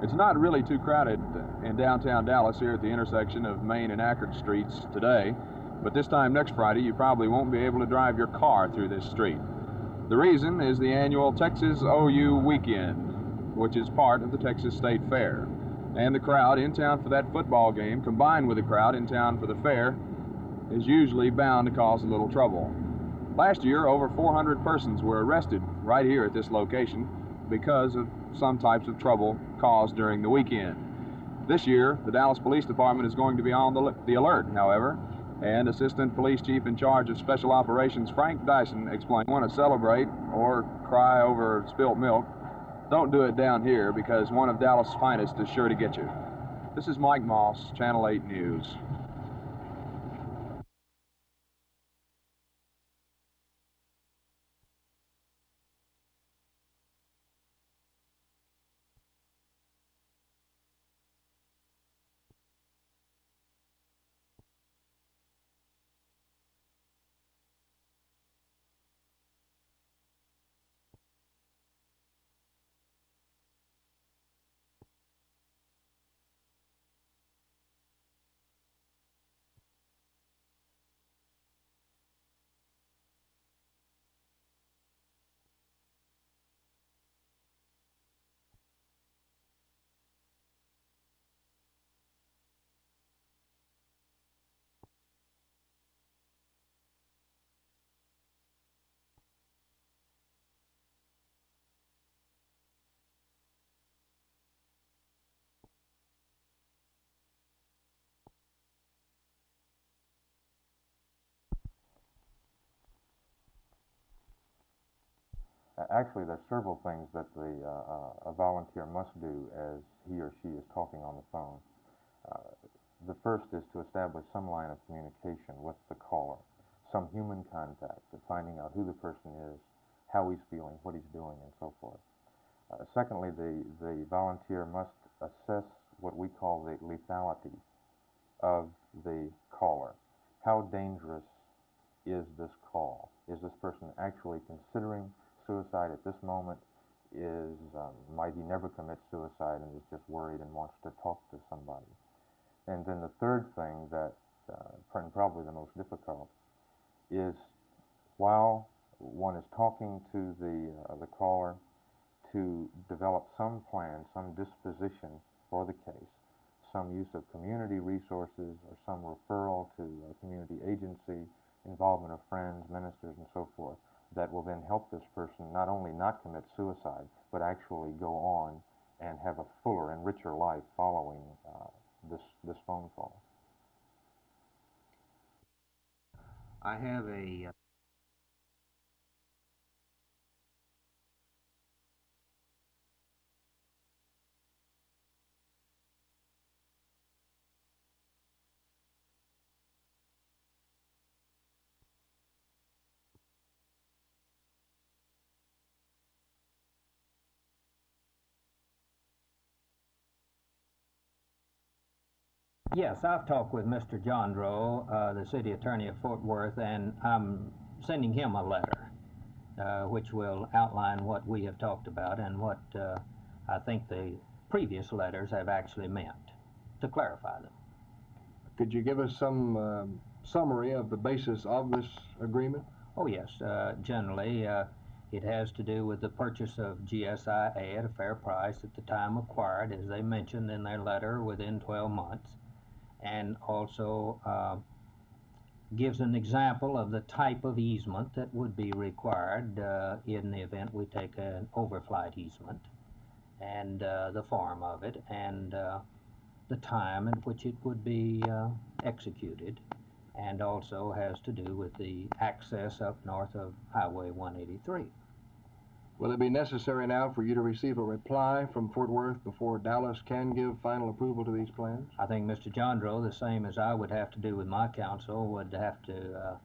It's not really too crowded in downtown Dallas here at the intersection of Main and Akron Streets today, but this time next Friday you probably won't be able to drive your car through this street. The reason is the annual Texas OU Weekend, which is part of the Texas State Fair. And the crowd in town for that football game, combined with the crowd in town for the fair, is usually bound to cause a little trouble. Last year, over 400 persons were arrested right here at this location because of some types of trouble caused during the weekend. This year, the Dallas Police Department is going to be on the alert, however, and Assistant Police Chief in charge of Special Operations Frank Dyson explained, want to celebrate or cry over spilt milk, don't do it down here because one of Dallas' finest is sure to get you. This is Mike Moss, Channel 8 News. Actually, there's several things that a volunteer must do as he or she is talking on the phone. Uh, the first is to establish some line of communication with the caller, some human contact, finding out who the person is, how he's feeling, what he's doing, and so forth. Secondly, the volunteer must assess what we call the lethality of the caller. How dangerous is this call? Is this person actually considering suicide at this moment? Might he never commit suicide and is just worried and wants to talk to somebody? And then the third thing that, and probably the most difficult, is while one is talking to the caller, to develop some plan, some disposition for the case, some use of community resources or some referral to a community agency, involvement of friends, ministers, and so forth, that will then help this person not only not commit suicide, but actually go on and have a fuller and richer life following this phone call. I have a Yes, I've talked with Mr. John Rowe, the city attorney of Fort Worth, and I'm sending him a letter which will outline what we have talked about and what I think the previous letters have actually meant, to clarify them. Could you give us some summary of the basis of this agreement? Oh, yes. Generally, it has to do with the purchase of GSIA at a fair price at the time acquired, as they mentioned in their letter, within 12 months. And also gives an example of the type of easement that would be required in the event we take an overflight easement, and the form of it, and the time in which it would be executed, and also has to do with the access up north of Highway 183. Will it be necessary now for you to receive a reply from Fort Worth before Dallas can give final approval to these plans? I think Mr. Jondro, the same as I would have to do with my counsel, would have to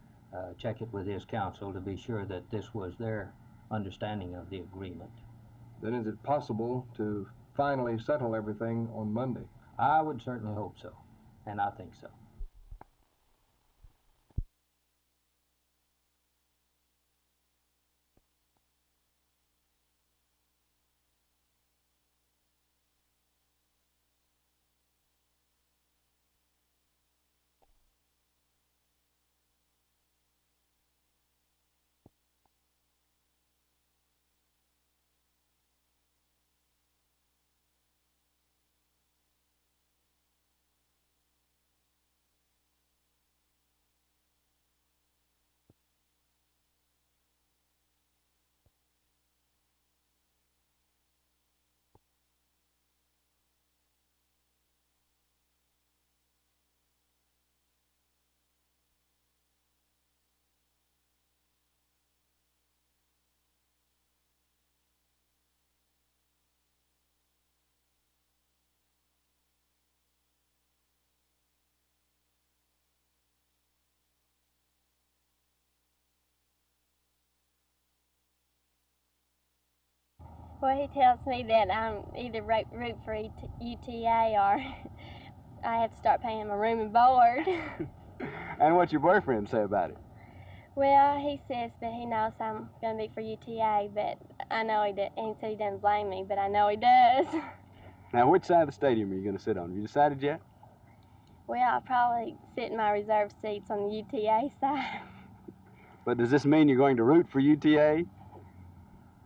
check it with his counsel to be sure that this was their understanding of the agreement. Then is it possible to finally settle everything on Monday? I would certainly hope so, and I think so. Well, he tells me that I'm either root for UTA or I have to start paying my room and board. And what's your boyfriend say about it? Well, he says that he knows I'm going to be for UTA, but I know he said he doesn't blame me, but I know he does. Now, which side of the stadium are you going to sit on? Have you decided yet? Well, I'll probably sit in my reserve seats on the UTA side. But does this mean you're going to root for UTA?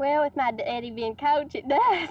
Well, with my daddy being coach, it does.